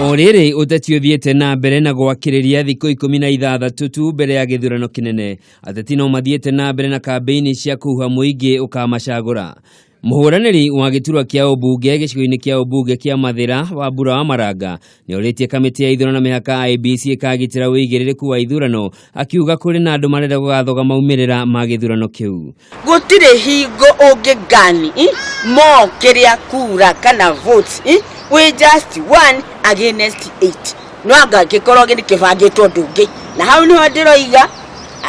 Orere uteti uthiete na mbere na gwakiriria thikũ 16 tu mbere ya githurano kinene. Ateti no mathiete na mbere na kampeini cia kuha muingi ukamacagura. Muhuraniri wa giturwa kia ubunge gicigo-ini kia ubunge kia Mathira Wambura wa Maranga nioritie kamiti ya ithurano mihaka IEBC ikagitira wuigiririku wa ithurano, akiuga kuri na andu marenda gugathoga maumirira ma githurano kiu. Gutire hingo ungigani mo kiria kura kana votes we just 1 against 8 no anga gikorwo gini kibangitwo ndungi na hau niho ndiroiga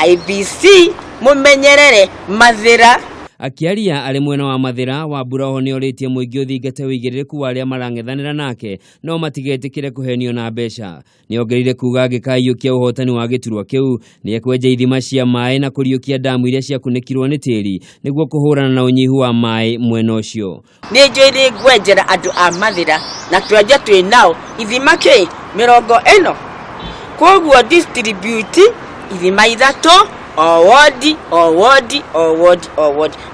IEBC mumenyerere Mathira. Akiaria ari mwena wa Mathira Wambura ho nioritie muingi uthingate wuigiririku wa aria marangethanira nake no matigetikire kuhenio na mbeca. Niongerire kuga gikaiyukia uhotani wa giturwa kiu ni ekwenja ithima cia mai na kuriukia damu iria cia kunikirwo ni tiri niguo kuhurana na unyihu wa mai mwena ucio. Ni njiri gwenjera andu a Mathira na twenja twi nao ithima ki 40 koguo distribute ithima ithatu Award.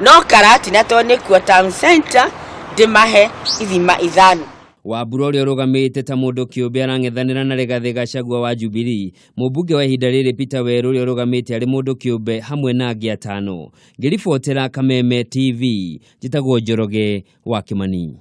No karati na tone kwa town center dimahe ithima ithano. Wambura uria rugamite ta mundu kiumbe arangethanira na Rigathi Gachagua wa Jubilee. Mubunge wa ihinda riri Peter Weru uria rugamite ari mundu kiumbe hamwe na angi atano. Ngiribotera Kameme TV, njitagwo Njoroge wa Kimani.